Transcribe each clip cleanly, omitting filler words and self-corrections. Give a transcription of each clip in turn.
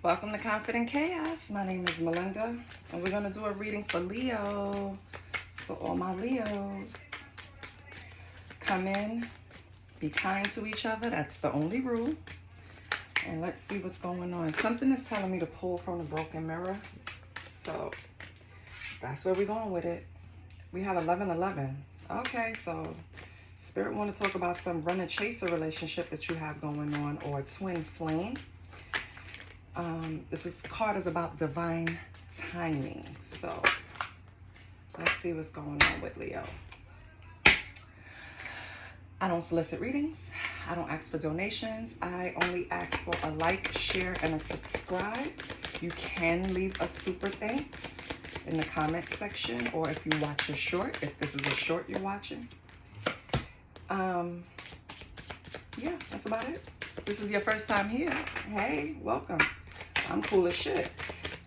Welcome to Confident Chaos. My name is Melinda, and we're going to do a reading for Leo. So all my Leos, come in, be kind to each other. That's the only rule. And let's see what's going on. Something is telling me to pull from the broken mirror. So that's where we're going with it. We have 1111. Okay, so Spirit want to talk about some runner-chaser relationship that you have going on, or a twin flame. This card is about divine timing. So let's see what's going on with Leo. I don't solicit readings. I don't ask for donations. I only ask for a like, share, and a subscribe. You can leave a super thanks in the comment section, or if you watch a short, if this is a short you're watching. Yeah, that's about it. If this is your first time here, hey, welcome. I'm cool as shit.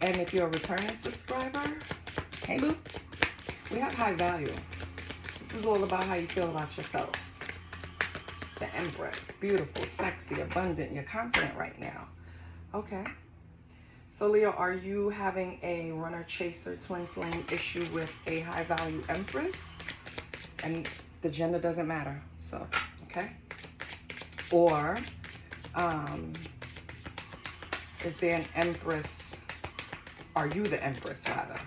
And if you're a returning subscriber, hey boo, we have high value. This is all about how you feel about yourself. The Empress, beautiful, sexy, abundant. You're confident right now. Okay. So Leo, are you having a runner-chaser twin flame issue with a high value Empress? And the gender doesn't matter. So, okay. Or, is there an Empress? Are you the Empress, rather?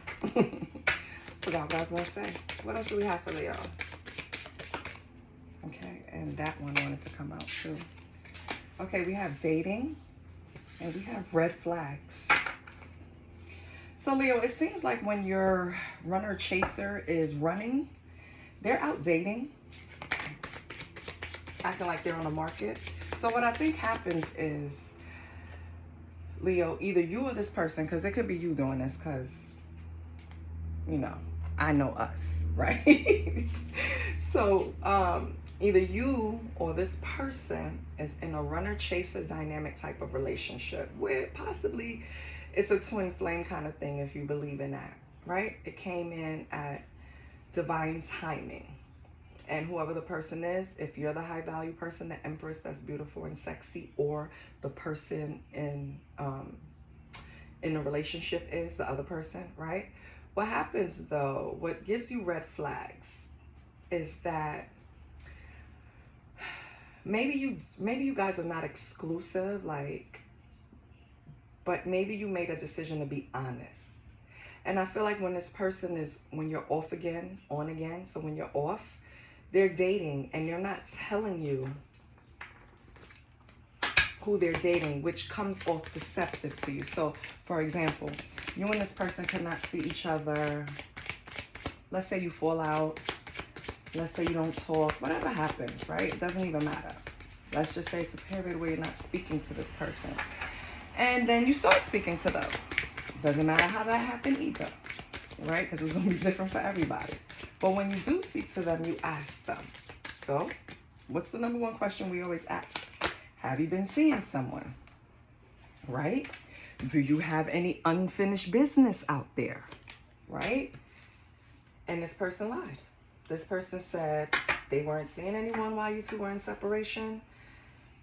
Forgot what I was going to say. What else do we have for Leo? Okay, and that one wanted to come out too. Okay, we have dating, and we have red flags. So Leo, it seems like when your runner-chaser is running, they're out dating, acting like they're on the market. So what I think happens is, Leo, either you or this person, because it could be you doing this, because, you know, I know us, right? So either you or this person is in a runner-chaser dynamic type of relationship where possibly it's a twin flame kind of thing, if you believe in that, right? It came in at divine timing. And whoever the person is, if you're the high value person, the Empress that's beautiful and sexy, or the person in a relationship is the other person, right? What happens though, what gives you red flags is that maybe you guys are not exclusive, like, but maybe you made a decision to be honest. And I feel like when this person is, when you're off again, on again, so when you're off, they're dating and they're not telling you who they're dating, which comes off deceptive to you. So, for example, you and this person cannot see each other. Let's say you fall out. Let's say you don't talk. Whatever happens, right? It doesn't even matter. Let's just say it's a period where you're not speaking to this person. And then you start speaking to them. Doesn't matter how that happened either, right? Because it's going to be different for everybody. But when you do speak to them, you ask them. So, what's the number one question we always ask? Have you been seeing someone? Right? Do you have any unfinished business out there? Right? And this person lied. This person said they weren't seeing anyone while you two were in separation,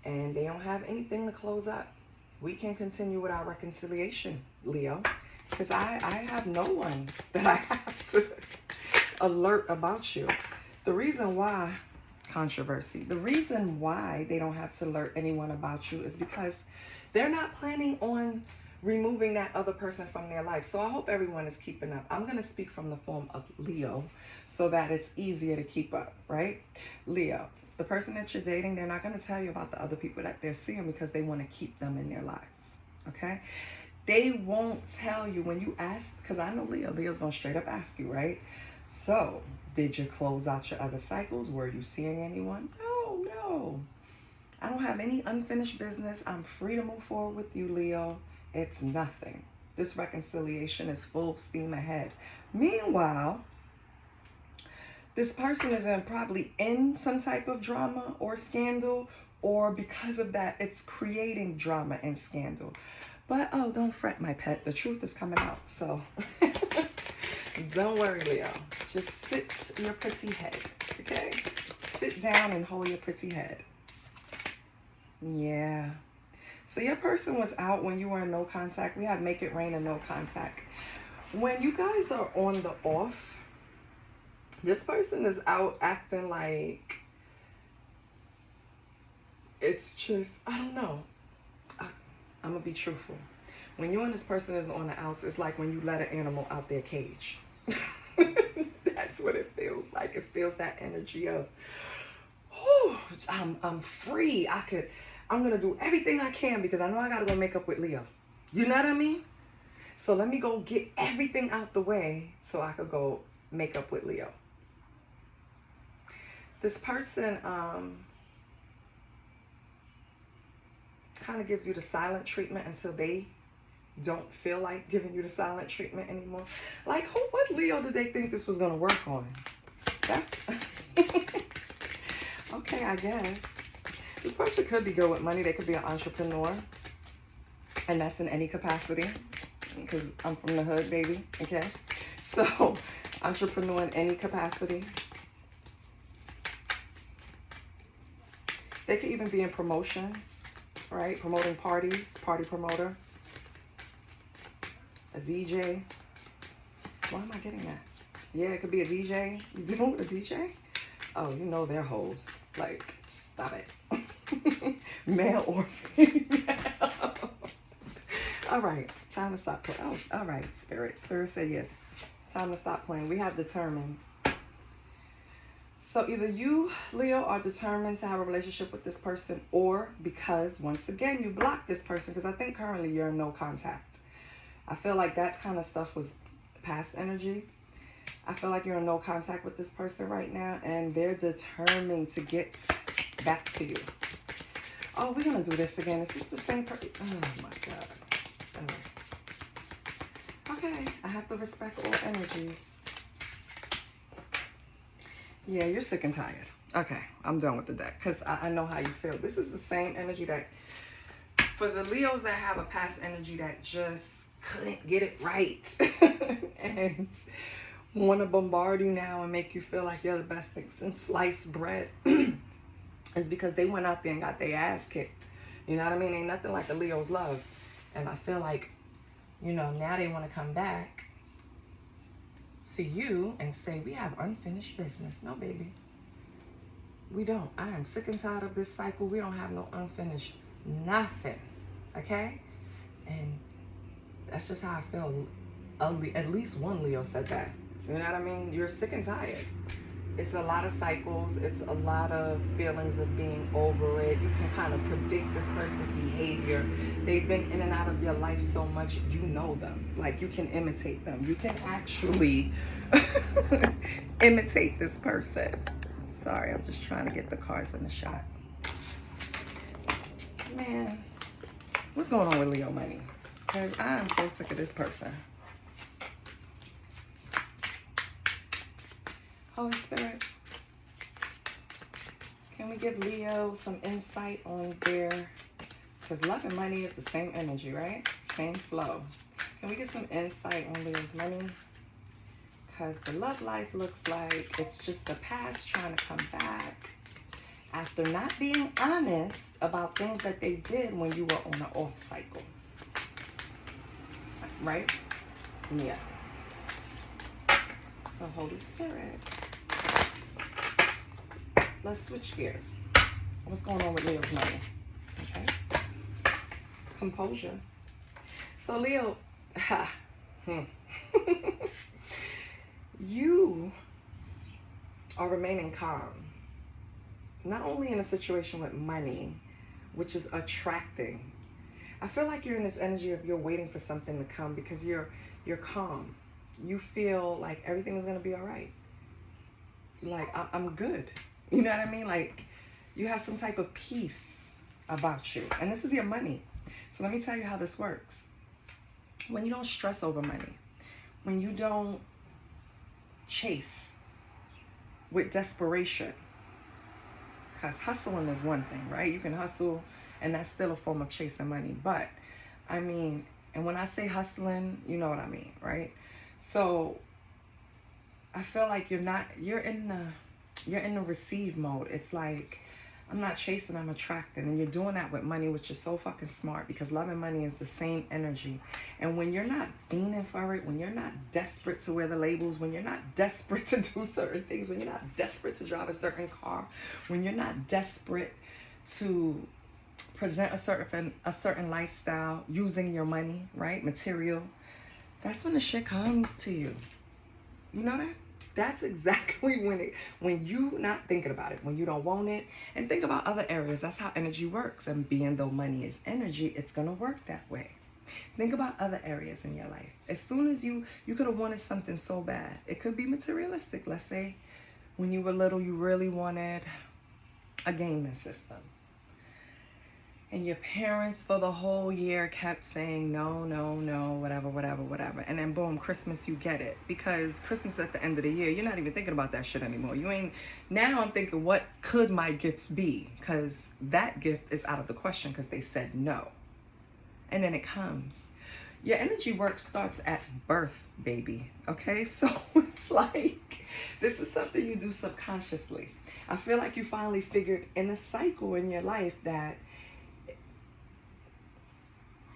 and they don't have anything to close up. We can continue with our reconciliation, Leo, because I have no one that I have to alert about you. The reason why, controversy, the reason why they don't have to alert anyone about you is because they're not planning on removing that other person from their life. So I hope everyone is keeping up. I'm going to speak from the form of Leo so that it's easier to keep up, right? Leo, the person that you're dating, they're not going to tell you about the other people that they're seeing because they want to keep them in their lives, okay? They won't tell you when you ask, because I know Leo's going to straight up ask you, right? So, did you close out your other cycles? Were you seeing anyone? No. I don't have any unfinished business. I'm free to move forward with you, Leo. It's nothing. This reconciliation is full steam ahead. Meanwhile, this person is probably in some type of drama or scandal, or because of that, it's creating drama and scandal. But, oh, don't fret, my pet. The truth is coming out, so don't worry, Leo. Just sit your pretty head, okay? Sit down and hold your pretty head. Yeah. So your person was out when you were in no contact. We have make it rain and no contact. When you guys are on the off, this person is out acting like it's just, I don't know. I'm going to be truthful. When you and this person is on the outs, it's like when you let an animal out their cage. That's what it feels like. It feels that energy of, oh, I'm free. I'm going to do everything I can because I know I got to go make up with Leo. You know what I mean? So let me go get everything out the way so I could go make up with Leo. This person kind of gives you the silent treatment until they don't feel like giving you the silent treatment anymore. Like, what Leo did they think this was going to work on? That's okay, I guess. This person could be good with money. They could be an entrepreneur, and that's in any capacity, because I'm from the hood, baby. Okay, so entrepreneur in any capacity. They could even be in promotions, right? Promoting parties, party promoter, a DJ. Why am I getting that? Yeah, it could be a DJ. You dealing with a DJ? Oh, you know they're hoes. Like, stop it. Male or female. All right, time to stop playing. Oh, all right, Spirit. Spirit said yes. Time to stop playing. We have determined. So either you, Leo, are determined to have a relationship with this person, or because, once again, you blocked this person, because I think currently you're in no contact. I feel like that kind of stuff was past energy. I feel like you're in no contact with this person right now, and they're determined to get back to you. Oh, we're going to do this again. Is this the same person? Oh, my God. Okay, I have to respect all energies. Yeah, you're sick and tired. Okay, I'm done with the deck because I know how you feel. This is the same energy that, for the Leos that have a past energy that just couldn't get it right and want to bombard you now and make you feel like you're the best thing since sliced bread, is because they went out there and got their ass kicked. You know what I mean? Ain't nothing like a Leo's love. And I feel like, you know, now they want to come back to you and say, we have unfinished business. No, baby. We don't. I am sick and tired of this cycle. We don't have no unfinished nothing. Okay? And that's just how I feel. At least one Leo said that. You know what I mean? You're sick and tired. It's a lot of cycles. It's a lot of feelings of being over it. You can kind of predict this person's behavior. They've been in and out of your life so much, you know them. Like, you can imitate them. You can actually imitate this person. Sorry, I'm just trying to get the cards in the shot. Man, what's going on with Leo money? Because I am so sick of this person. Holy Spirit, can we give Leo some insight on their, because love and money is the same energy, right? Same flow. Can we get some insight on Leo's money? Because the love life looks like it's just the past trying to come back after not being honest about things that they did when you were on an off cycle. Right? Yeah. So Holy Spirit, let's switch gears. What's going on with Leo's money? Okay. Composure. So Leo, you are remaining calm. Not only in a situation with money, which is attracting. I feel like you're in this energy of you're waiting for something to come because you're calm. You feel like everything is going to be all right. Like, I'm good. You know what I mean? Like, you have some type of peace about you. And this is your money. So let me tell you how this works. When you don't stress over money, when you don't chase with desperation, because hustling is one thing, right? You can hustle, and that's still a form of chasing money. But, I mean, and when I say hustling, you know what I mean, right? So I feel like you're in the receive mode. It's like, I'm not chasing, I'm attracting. And you're doing that with money, which is so fucking smart, because love and money is the same energy. And when you're not fiending for it, when you're not desperate to wear the labels, when you're not desperate to do certain things, when you're not desperate to drive a certain car, when you're not desperate to present a certain lifestyle using your money, right? Material. That's when the shit comes to you. You know that? That's exactly when you not thinking about it, when you don't want it. And think about other areas. That's how energy works. And being though money is energy, it's going to work that way. Think about other areas in your life. As soon as you could have wanted something so bad. It could be materialistic. Let's say when you were little, you really wanted a gaming system. And your parents for the whole year kept saying, no, no, no, whatever, whatever, whatever. And then boom, Christmas, you get it. Because Christmas at the end of the year, you're not even thinking about that shit anymore. Now I'm thinking, what could my gifts be? Because that gift is out of the question because they said no. And then it comes. Your energy work starts at birth, baby. Okay? So it's like, this is something you do subconsciously. I feel like you finally figured in a cycle in your life that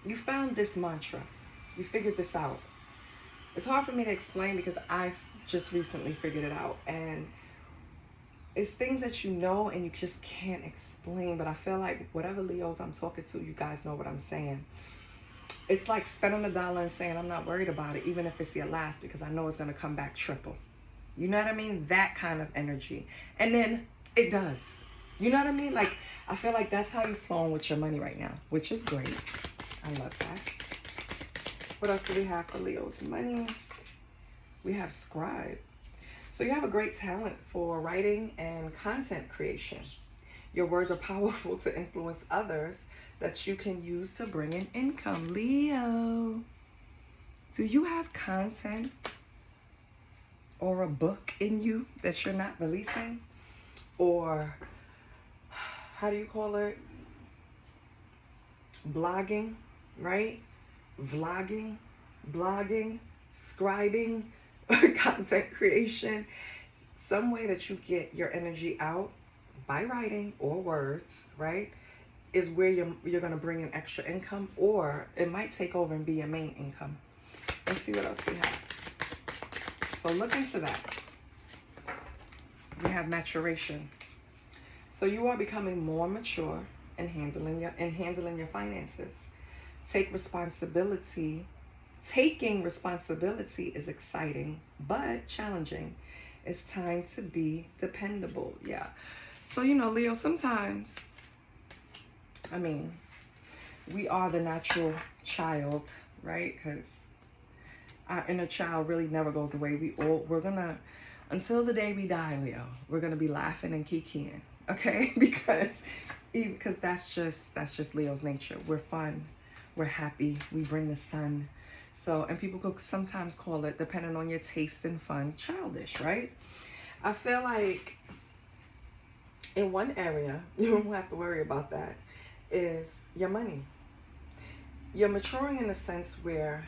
you found this mantra. You figured this out. It's hard for me to explain because I've just recently figured it out. And it's things that you know and you just can't explain. But I feel like whatever Leos I'm talking to, you guys know what I'm saying. It's like spending $1 and saying, I'm not worried about it, even if it's your last, because I know it's going to come back triple. You know what I mean? That kind of energy. And then it does. You know what I mean? Like, I feel like that's how you're flowing with your money right now, which is great. I love that. What else do we have for Leo's money? We have scribe. So you have a great talent for writing and content creation. Your words are powerful to influence others that you can use to bring in income. Leo, do you have content or a book in you that you're not releasing? Or how do you call it? Blogging, right? Vlogging, blogging, scribing, content creation. Some way that you get your energy out by writing or words, right, is where you're going to bring in extra income, or it might take over and be your main income. Let's see what else we have. So look into that. We have maturation. So you are becoming more mature in handling your finances. Take responsibility. Taking responsibility is exciting but challenging. It's time to be dependable. Yeah. So, Leo, sometimes, we are the natural child, right? Because our inner child really never goes away. Until the day we die, Leo, we're gonna be laughing and kikiing, okay? because that's just Leo's nature. We're fun, we're happy, we bring the sun. So, and people could sometimes call it, depending on your taste and fun, childish, right? I feel like in one area, you don't have to worry about that, is your money. You're maturing in a sense where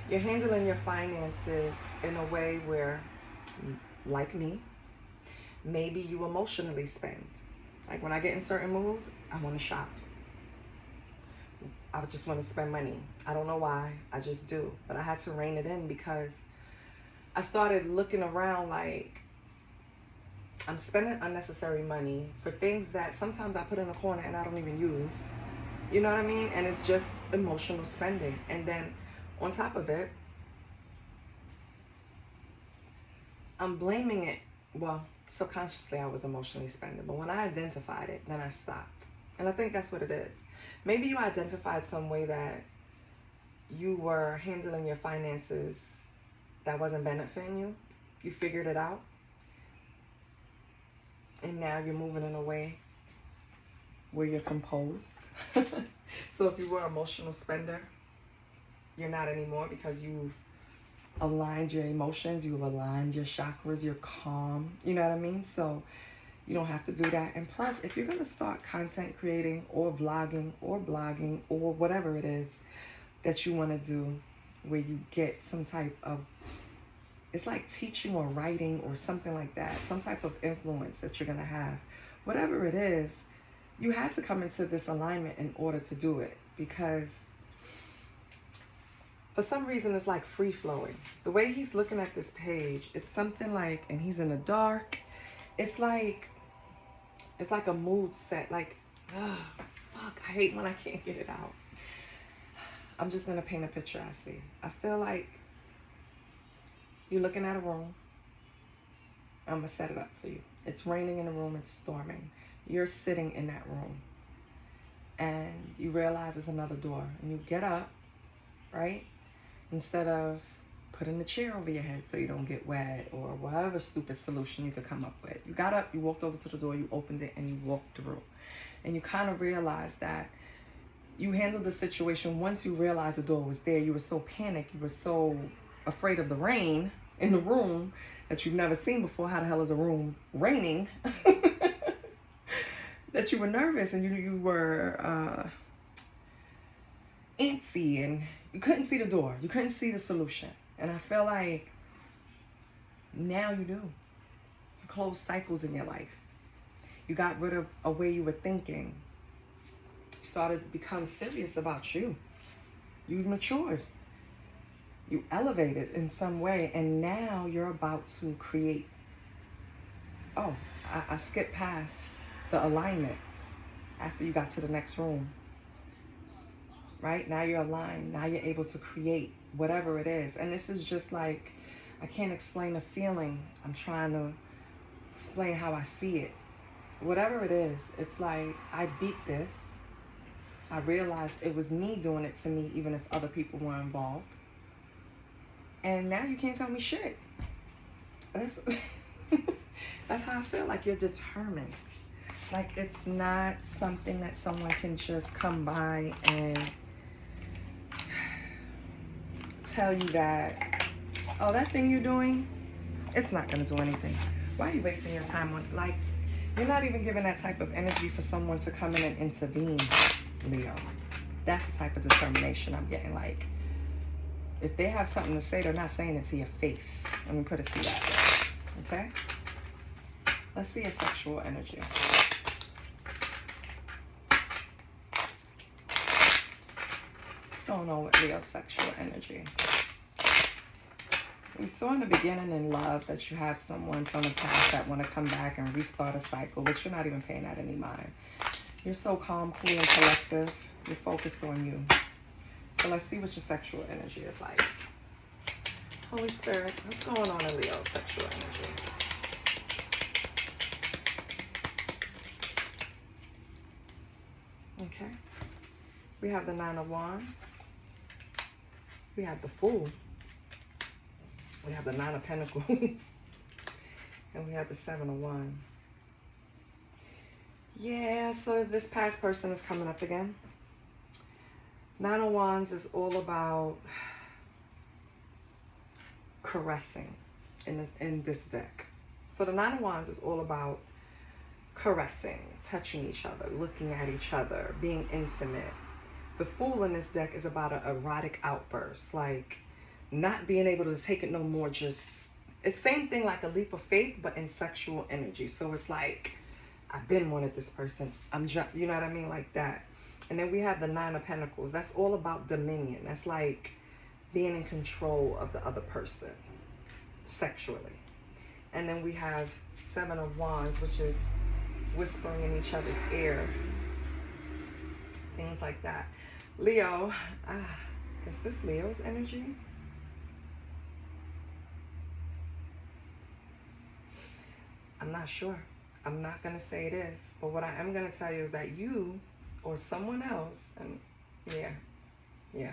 you're handling your finances in a way where, like me, maybe you emotionally spend. Like when I get in certain moods, I want to shop. I just want to spend money. I don't know why, I just do. But I had to rein it in because I started looking around like I'm spending unnecessary money for things that sometimes I put in a corner and I don't even use. You know what I mean? And it's just emotional spending. And then on top of it, I'm blaming it. Well, subconsciously I was emotionally spending, but when I identified it, then I stopped. And I think that's what it is. Maybe you identified some way that you were handling your finances that wasn't benefiting you. You figured it out. And now you're moving in a way where you're composed. So if you were an emotional spender, you're not anymore because you've aligned your emotions, you've aligned your chakras, you're calm. You know what I mean? So you don't have to do that. And plus, if you're going to start content creating or vlogging or blogging or whatever it is that you want to do, where you get some type of it's like teaching or writing or something like that, some type of influence that you're going to have. Whatever it is, you had to come into this alignment in order to do it, because for some reason it's like free flowing. The way he's looking at this page, it's something like, and he's in the dark. It's like a mood set. Like, fuck, I hate when I can't get it out. I'm just going to paint a picture I see. I feel like you're looking at a room. I'm going to set it up for you. It's raining in the room. It's storming. You're sitting in that room. And you realize there's another door. And you get up, right? Instead of putting the chair over your head so you don't get wet, or whatever stupid solution you could come up with. You got up, you walked over to the door, you opened it, and you walked through. And you kind of realized that you handled the situation. Once you realized the door was there, you were so panicked, you were so afraid of the rain in the room that you've never seen before. How the hell is a room raining? That you were nervous, and you were antsy, and you couldn't see the door. You couldn't see the solution. And I feel like now you do. You closed cycles in your life. You got rid of a way you were thinking. You started to become serious about you. You matured. You elevated in some way. And now you're about to create. Oh, I skipped past the alignment after you got to the next room. Right? Now you're aligned. Now you're able to create whatever it is. And this is just like, I can't explain the feeling. I'm trying to explain how I see it. Whatever it is, it's like I beat this. I realized it was me doing it to me, even if other people were involved. And now you can't tell me shit. That's how I feel. Like you're determined. Like it's not something that someone can just come by and tell you that, oh, that thing you're doing, it's not going to do anything. Why are you wasting your time on, like, you're not even giving that type of energy for someone to come in and intervene, Leo. That's the type of determination I'm getting. Like, if they have something to say, they're not saying it to your face. Let me put it to you that way. Okay? Let's see a sexual energy. What's going on with Leo's sexual energy? We saw in the beginning in love that you have someone from the past that want to come back and restart a cycle, but you're not even paying that any mind. You're so calm, cool, and collective. You're focused on you. So let's see what your sexual energy is like. Holy Spirit, what's going on in Leo's sexual energy? Okay. We have the Nine of Wands. We have the Fool. We have the Nine of Pentacles. And we have the Seven of Wands. Yeah, so this past person is coming up again. Nine of Wands is all about caressing in this deck. So the Nine of Wands is all about caressing, touching each other, looking at each other, being intimate. The Fool in this deck is about an erotic outburst, like not being able to take it no more. Just, it's same thing like a leap of faith, but in sexual energy. So it's like, I've been wanted this person. You know what I mean? Like that. And then we have the Nine of Pentacles. That's all about dominion. That's like being in control of the other person sexually. And then we have Seven of Wands, which is whispering in each other's ear. Things like that. Leo, is this Leo's energy? I'm not sure. I'm not going to say it is. But what I am going to tell you is that you or someone else, and yeah,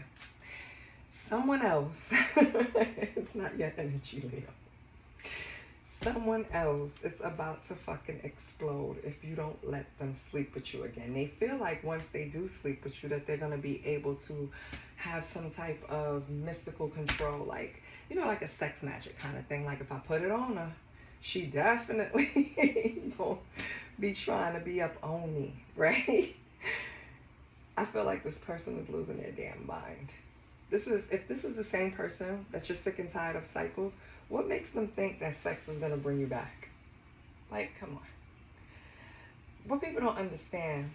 someone else, it's not your energy, Leo. Someone else is about to fucking explode if you don't let them sleep with you again. They feel like once they do sleep with you that they're going to be able to have some type of mystical control, like, you know, like a sex magic kind of thing. Like if I put it on her, she definitely gonna be trying to be up on me, right? I feel like this person is losing their damn mind. if this is the same person that you're sick and tired of cycles, what makes them think that sex is going to bring you back? Like, come on. What people don't understand,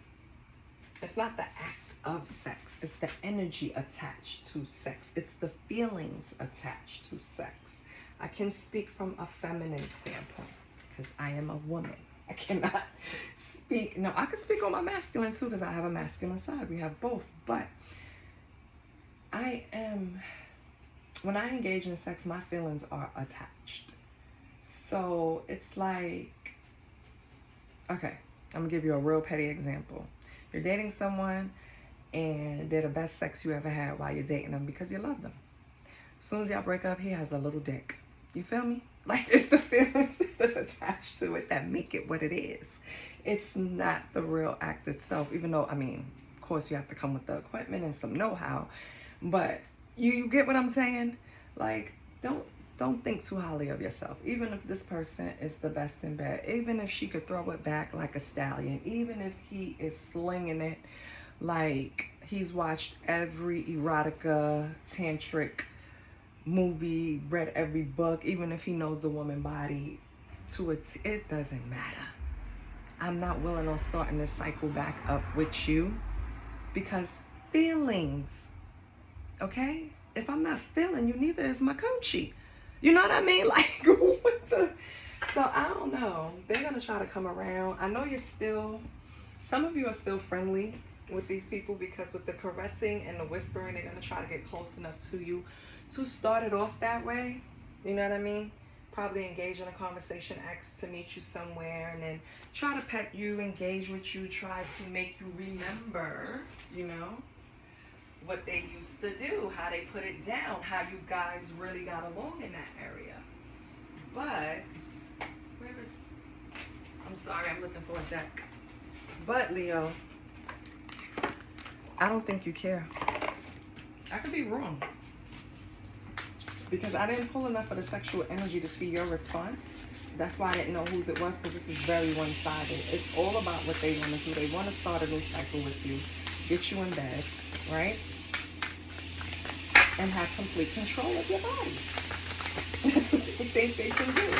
it's not the act of sex. It's the energy attached to sex. It's the feelings attached to sex. I can speak from a feminine standpoint because I am a woman. I cannot speak. No, I can speak on my masculine too because I have a masculine side. We have both. But when I engage in sex, my feelings are attached. So it's like, okay, I'm gonna give you a real petty example. You're dating someone and they're the best sex you ever had while you're dating them because you love them. As soon as y'all break up, he has a little dick. You feel me? Like, it's the feelings that's attached to it that make it what it is. It's not the real act itself, even though, I mean, of course you have to come with the equipment and some know-how, but you get what I'm saying? Like, don't think too highly of yourself. Even if this person is the best in bed, even if she could throw it back like a stallion, even if he is slinging it like he's watched every erotica, tantric movie, read every book, even if he knows the woman body to it doesn't matter. I'm not willing on starting this cycle back up with you because feelings, okay? If I'm not feeling you, neither is my coachie. You know what I mean? Like, what the? So I don't know. They're going to try to come around. I know some of you are still friendly with these people because with the caressing and the whispering, they're going to try to get close enough to you to start it off that way. You know what I mean? Probably engage in a conversation, ask to meet you somewhere, and then try to pet you, engage with you, try to make you remember, you know, what they used to do, how they put it down, how you guys really got along in that area. But, I'm sorry, I'm looking for a deck. But, Leo, I don't think you care. I could be wrong. Because I didn't pull enough of the sexual energy to see your response. That's why I didn't know whose it was, because this is very one-sided. It's all about what they want to do. They want to start a new cycle with you, get you in bed, right? And have complete control of your body. That's what they think they can do.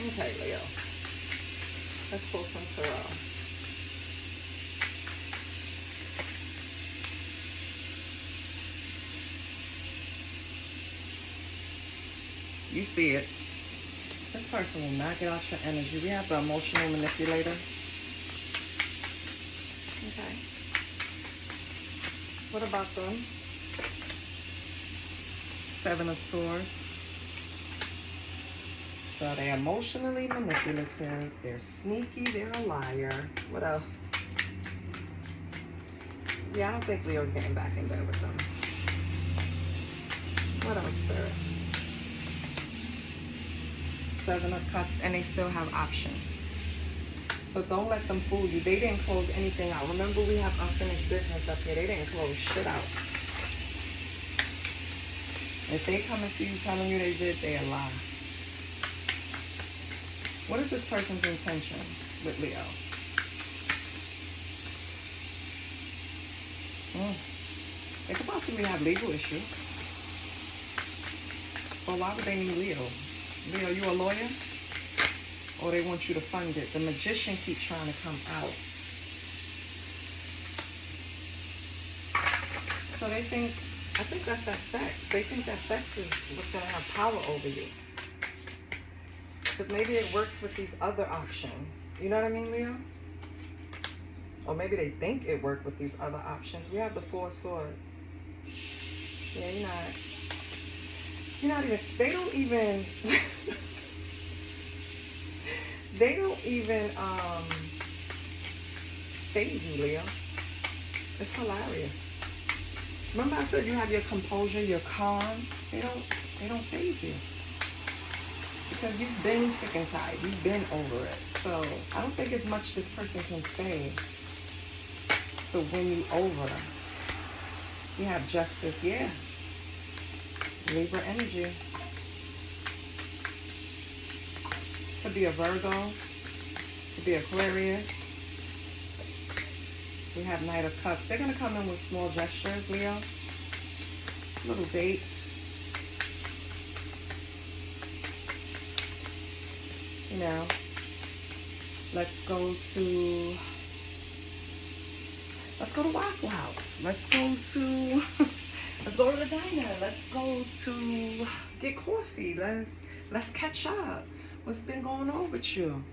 Okay, Leo. Let's pull some tarot. You see it. This person will not get out your energy. We have the emotional manipulator. Okay. What about them? Seven of Swords. So they're emotionally manipulative. They're sneaky. They're a liar. What else? Yeah, I don't think Leo's getting back in bed with them. What else, Spirit? Seven of Cups, and they still have options. So don't let them fool you. They didn't close anything out. Remember, we have unfinished business up here. They didn't close shit out. If they come and see you telling you they did, they a lie. What is this person's intentions with Leo? They could possibly have legal issues. But why would they need Leo? Leo, you a lawyer? Or they want you to fund it? The Magician keeps trying to come out. So they think, I think that's that sex. They think that sex is what's going to have power over you. Because maybe it works with these other options. You know what I mean, Leo? Or maybe they think it worked with these other options. We have the Four of Swords. Yeah, you're not even, they don't even faze you, Leo. It's hilarious. Remember I said you have your composure, your calm? They don't faze you. Because you've been sick and tired. You've been over it. So I don't think as much this person can say to win you over. You have Justice, yeah. Libra energy. Could be a Virgo. Could Could be Aquarius. We have Knight of Cups. They're going to come in with small gestures, Leo. Little dates. You know. Let's go to Waffle House. Let's go to the diner. Let's go to get coffee. Let's catch up. What's been going on with you?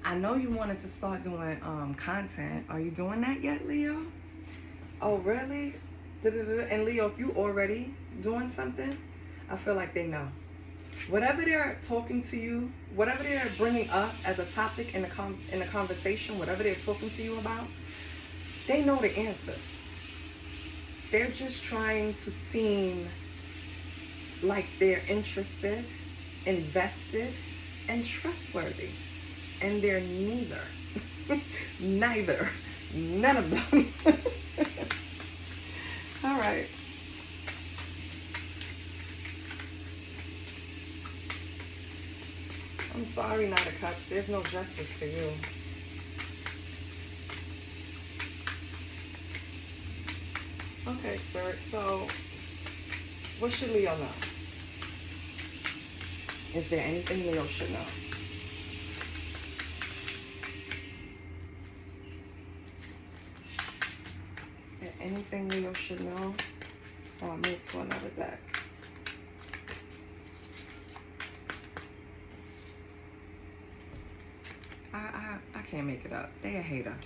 I know you wanted to start doing content. Are you doing that yet, Leo? Oh, really? And Leo, if you already doing something, I feel like they know. Whatever they're talking to you, whatever they're bringing up as a topic in the conversation, whatever they're talking to you about, they know the answers. They're just trying to seem like they're interested, invested, and trustworthy. And they're neither. Neither. None of them. All right. I'm sorry, Knight of Cups. There's no justice for you. Okay, Spirit. So, what should Leo know? Is there anything Leo should know? Is there anything Leo should know? Oh, I'll move to another deck. I can't make it up. They a hater.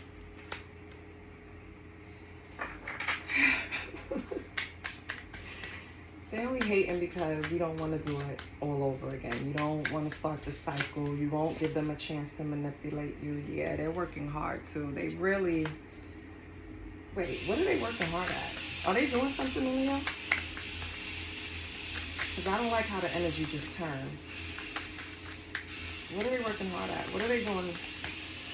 They only hating because you don't want to do it all over again. You don't want to start the cycle. You won't give them a chance to manipulate you. Yeah, they're working hard too. They really... Wait, what are they working hard at? Are they doing something, Leo? Because I don't like how the energy just turned. What are they working hard at? What are they doing?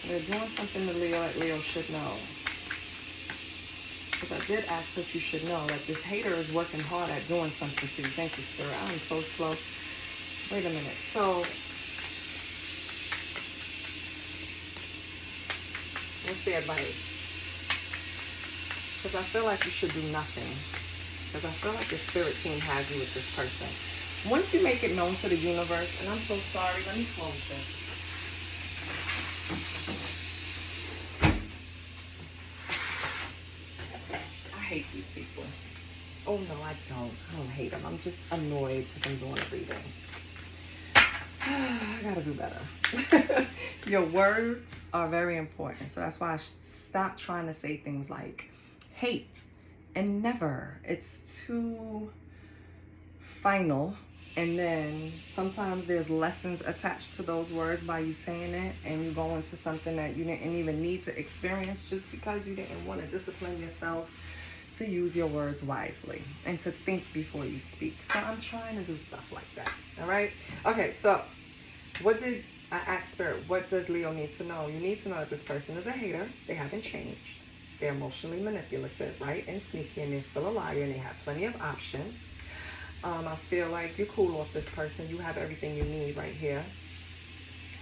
They're doing something that Leo should know. Because I did ask what you should know. Like, this hater is working hard at doing something to you. Thank you, Spirit. I'm so slow. Wait a minute. So, what's the advice? Because I feel like you should do nothing. Because I feel like the Spirit team has you with this person. Once you make it known to the universe, and I'm so sorry, let me close this. I hate these people. Oh no, I don't hate them. I'm just annoyed because I'm doing a reading. I gotta do better. Your words are very important. So that's why I stopped trying to say things like hate and never. It's too final. And then sometimes there's lessons attached to those words by you saying it, and you go into something that you didn't even need to experience just because you didn't want to discipline yourself to use your words wisely and to think before you speak. So I'm trying to do stuff like that. All right. Okay. So what did I ask Spirit? What does Leo need to know? You need to know that this person is a hater. They haven't changed. They're emotionally manipulative, right? And sneaky, and they're still a liar, and they have plenty of options. I feel like you're cool off this person. You have everything you need right here.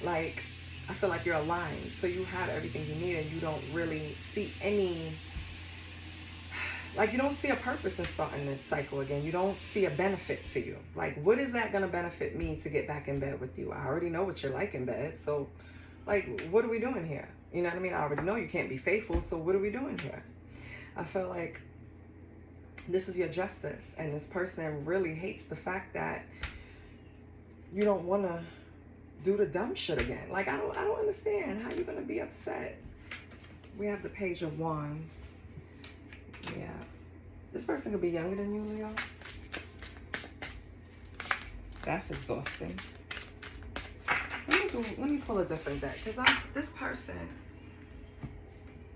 Like, I feel like you're aligned. So you have everything you need, and you don't really see any, like, you don't see a purpose in starting this cycle again. You don't see a benefit to you. Like, what is that going to benefit me to get back in bed with you? I already know what you're like in bed. So, like, what are we doing here? You know what I mean? I already know you can't be faithful. So what are we doing here? I feel like this is your justice, and this person really hates the fact that you don't want to do the dumb shit again. Like, I don't understand how you're gonna be upset. We have the Page of Wands. Yeah, this person could be younger than you, Leo. That's exhausting. Let me pull a different deck, because this person,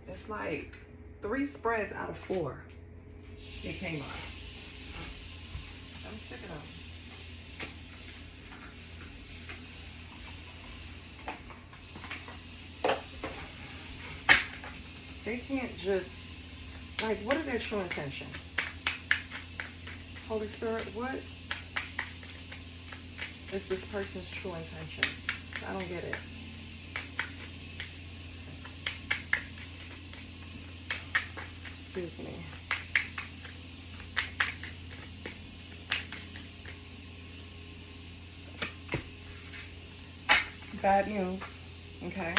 it's like 3 spreads out of 4. It came up. I'm sick of them. They can't just, like, what are their true intentions? Holy Spirit, what is this person's true intentions? I don't get it. Excuse me. Bad news, okay?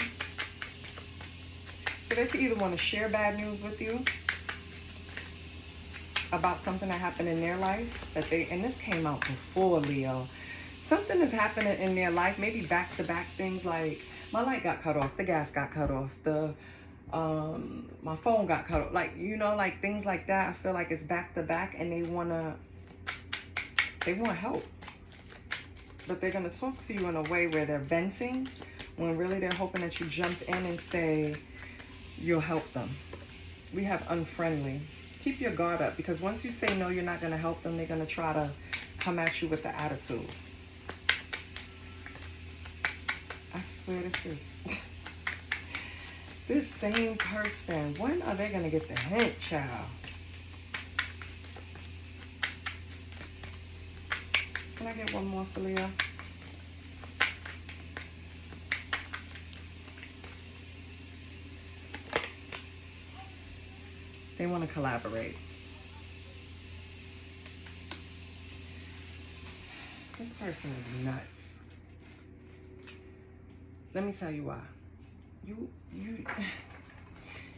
So they could either want to share bad news with you about something that happened in their life that they, and this came out before, Leo. Something is happening in their life, maybe back-to-back things like my light got cut off, the gas got cut off, my phone got cut off, like, you know, like things like that. I feel like it's back-to-back and they want help. But they're going to talk to you in a way where they're venting when really they're hoping that you jump in and say you'll help them. We have unfriendly. Keep your guard up, because once you say no, you're not going to help them, they're going to try to come at you with the attitude. I swear this is... this same person, when are they going to get the hint, child? Can I get one more for Leo? They want to collaborate. This person is nuts. Let me tell you why.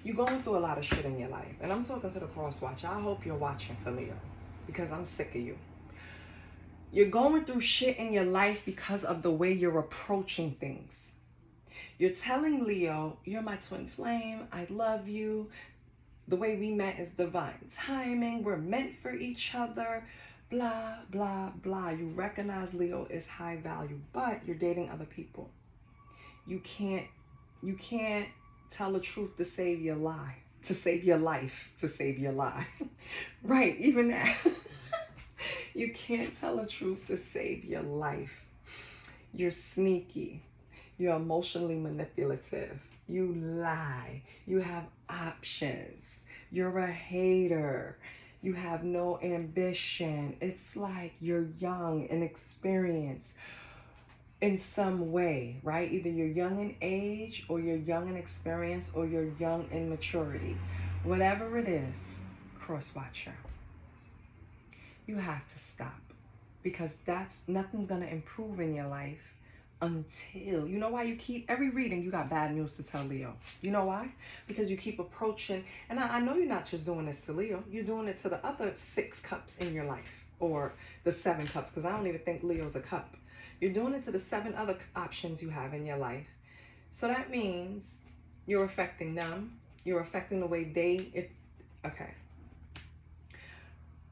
You're going through a lot of shit in your life. And I'm talking to the crosswatcher. I hope you're watching for Leo, because I'm sick of you. You're going through shit in your life because of the way you're approaching things. You're telling Leo, you're my twin flame, I love you. The way we met is divine timing. We're meant for each other. Blah, blah, blah. You recognize Leo is high value, but you're dating other people. You can't tell the truth to save your lie, to save your life, to save your lie. Right, even that. You can't tell the truth to save your life. You're sneaky. You're emotionally manipulative. You lie. You have options. You're a hater. You have no ambition. It's like you're young and inexperienced in some way, right? Either you're young in age, or you're young in experience, or you're young in maturity. Whatever it is, crosswatcher, you have to stop, because nothing's gonna improve in your life until, you know why you keep, every reading you got bad news to tell Leo. You know why? Because you keep approaching, and I know you're not just doing this to Leo, you're doing it to the other 6 cups in your life, or the 7 cups, because I don't even think Leo's a cup. You're doing it to the 7 other options you have in your life. So that means you're affecting them. You're affecting the way okay.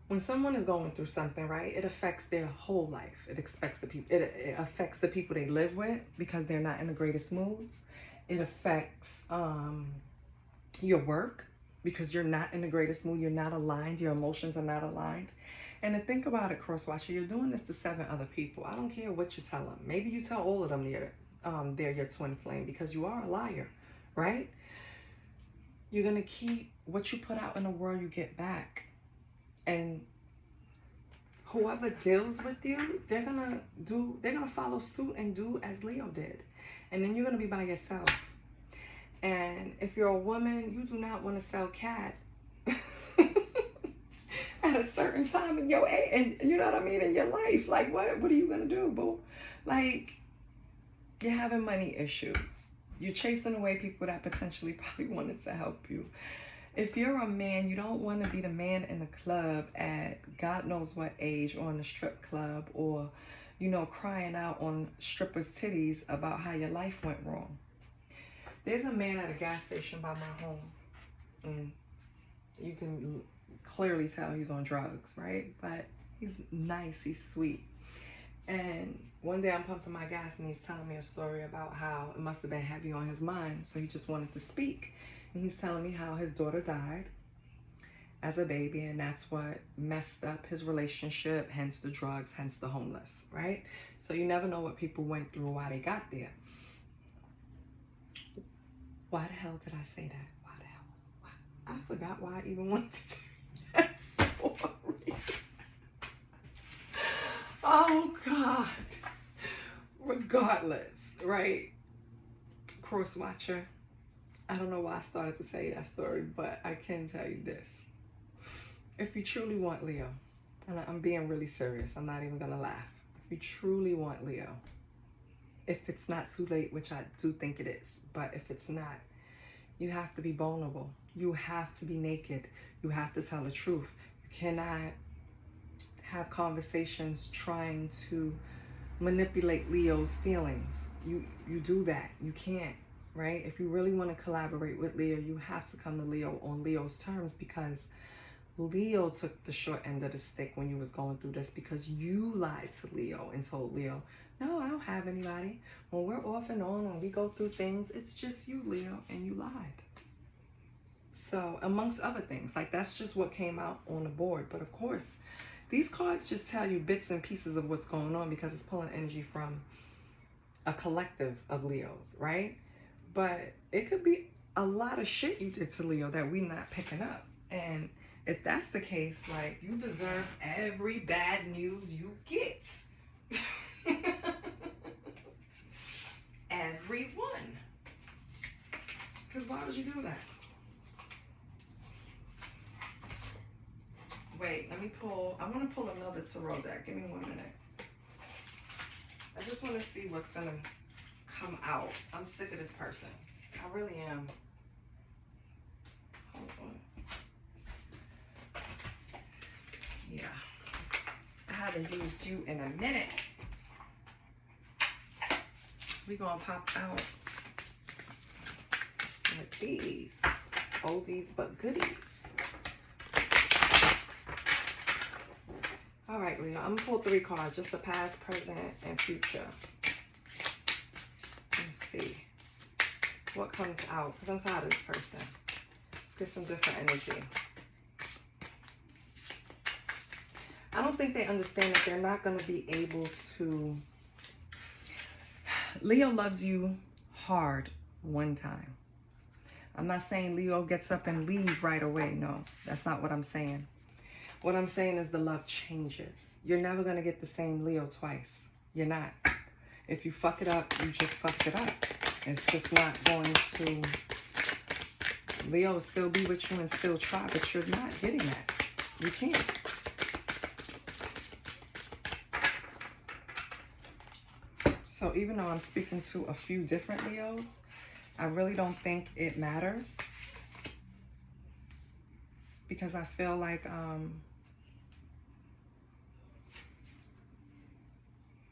When someone is going through something, right, it affects their whole life. It affects the people they live with, because they're not in the greatest moods. It affects your work, because you're not in the greatest mood. You're not aligned. Your emotions are not aligned. And to think about it, crosswatcher, you're doing this to 7 other people. I don't care what you tell them. Maybe you tell all of them they're your twin flame, because you are a liar, right? You're going to keep what you put out in the world, you get back. And whoever deals with you, they're gonna follow suit and do as Leo did. And then you're gonna be by yourself. And if you're a woman, you do not want to sell cat at a certain time in your age, and you know what I mean, in your life. Like, what are you gonna do, boo? Like, you're having money issues. You're chasing away people that potentially probably wanted to help you. If you're a man, you don't want to be the man in the club at God knows what age, or in the strip club, or, you know, crying out on strippers' titties about how your life went wrong. There's a man at a gas station by my home, and you can clearly tell he's on drugs, right? But he's nice, he's sweet. And one day I'm pumping my gas, and he's telling me a story about how it must have been heavy on his mind, so he just wanted to speak. And he's telling me how his daughter died as a baby, and that's what messed up his relationship, hence the drugs, hence the homeless, right? So you never know what people went through, why they got there. Why the hell did I say that? Why the hell? Why? I forgot why I even wanted to tell that story. Oh, God. Regardless, right? Crosswatcher. I don't know why I started to say that story, but I can tell you this. if you truly want Leo, and I'm being really serious, I'm not even going to laugh. If you truly want Leo, if it's not too late, which I do think it is, but if it's not, you have to be vulnerable. You have to be naked. You have to tell the truth. You cannot have conversations trying to manipulate Leo's feelings. You do that. You can't, right? If you really want to collaborate with Leo, you have to come to Leo on Leo's terms, because Leo took the short end of the stick when you was going through this, because you lied to Leo and told Leo, no, I don't have anybody. When we're off and on and we go through things, it's just you, Leo, and you lied. So amongst other things, like that's just what came out on the board. But of course, these cards just tell you bits and pieces of what's going on, because it's pulling energy from a collective of Leos, right? But it could be a lot of shit you did to Leo that we're not picking up. And if that's the case, like, you deserve every bad news you get. Everyone. Because why would you do that? Wait, let me pull. I want to pull another tarot deck. Give me 1 minute. I just want to see what's going to come out. I'm sick of this person. I really am. Hold on. Yeah. I haven't used you in a minute. We're going to pop out with these. Oldies but goodies. All right, Leo. I'm going to pull 3 cards. Just the past, present, and future. Let's see what comes out, because I'm tired of this person. Let's get some different energy. I don't think they understand that they're not going to be able to. Leo loves you hard one time. I'm not saying Leo gets up and leave right away. No, that's not what I'm saying. What I'm saying is the love changes. You're never going to get the same Leo twice. You're not. If you fuck it up, you just fucked it up. It's just not going to. Leo will still be with you and still try, but you're not getting that. You can't. So even though I'm speaking to a few different Leos, I really don't think it matters, because I feel like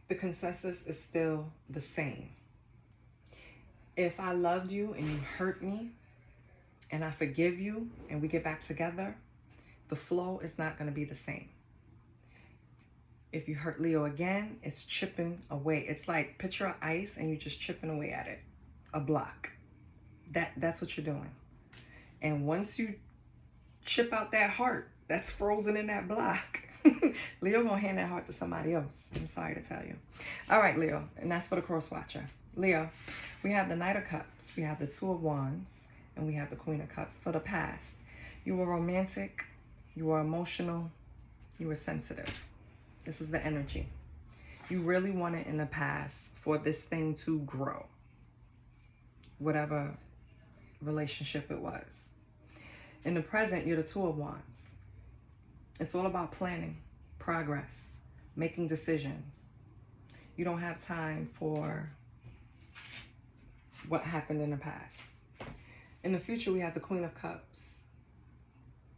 the consensus is still the same. If I loved you and you hurt me and I forgive you and we get back together, the flow is not going to be the same. If you hurt Leo again, it's chipping away. It's like picture of ice and you're just chipping away at it. A block. That's what you're doing. And once you chip out that heart that's frozen in that block, Leo gonna hand that heart to somebody else. I'm sorry to tell you. All right, Leo, and that's for the crosswatcher. Leo, we have the Knight of Cups, we have the Two of Wands, and we have the Queen of Cups. For the past, you were romantic, you were emotional, you were sensitive. This is the energy. You really wanted in the past for this thing to grow, whatever relationship it was. In the present, you're the Two of Wands. It's all about planning, progress, making decisions. You don't have time for what happened in the past. In the future, we have the Queen of Cups,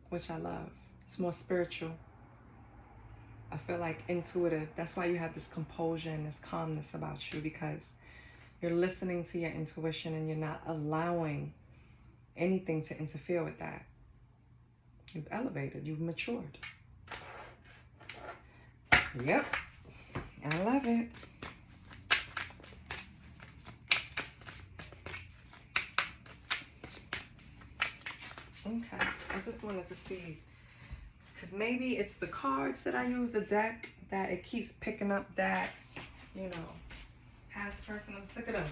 which I love. It's more spiritual. I feel like intuitive. That's why you have this composure and this calmness about you, because you're listening to your intuition and you're not allowing anything to interfere with that. You've elevated. You've matured. Yep. I love it. Okay. I just wanted to see, because maybe it's the cards that I use, the deck, that it keeps picking up that, you know, past person. I'm sick of them.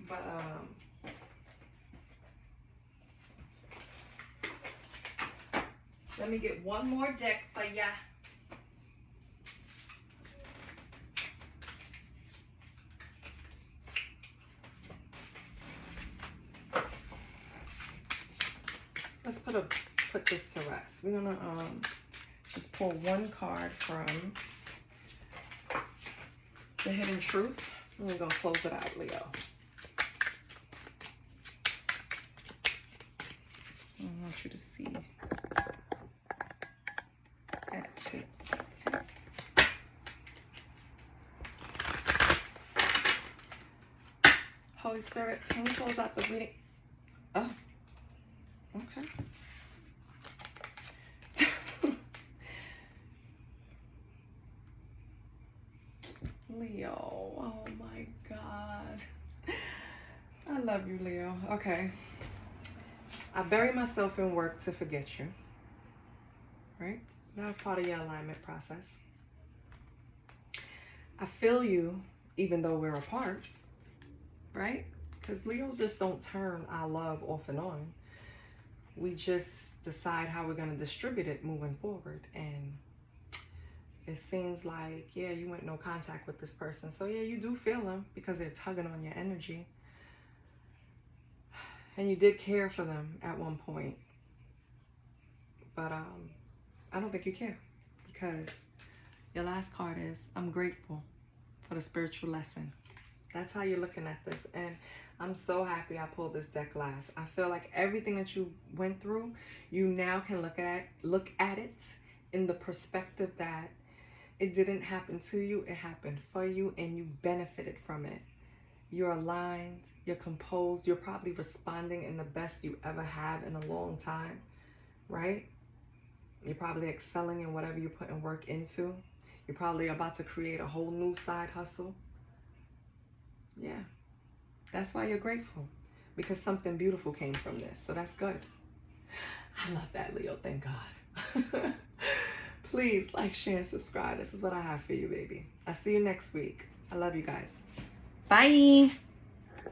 But, let me get one more deck for ya. Let's put a put this to rest. We're gonna just pull one card from the Hidden Truth. And we're gonna close it out, Leo. I want you to see that too. Okay. Holy Spirit, can we close out the reading? Oh, okay. Leo, oh my God. I love you, Leo. Okay. I bury myself in work to forget you. Right? That was part of your alignment process. I feel you even though we're apart. Right? Because Leos just don't turn our love off and on. We just decide how we're going to distribute it moving forward. And it seems like, yeah, you went no contact with this person. So yeah, you do feel them because they're tugging on your energy. And you did care for them at one point. But I don't think you care, because your last card is, I'm grateful for the spiritual lesson. That's how you're looking at this. And I'm so happy I pulled this deck last. I feel like everything that you went through, you now can look at it in the perspective that it didn't happen to you, it happened for you, and you benefited from it. You're aligned, you're composed, you're probably responding in the best you ever have in a long time, right? You're probably excelling in whatever you're putting work into. You're probably about to create a whole new side hustle. Yeah, that's why you're grateful, because something beautiful came from this. So that's good. I love that, Leo. Thank God. Please like, share, and subscribe. This is what I have for you, baby. I'll see you next week. I love you guys. Bye.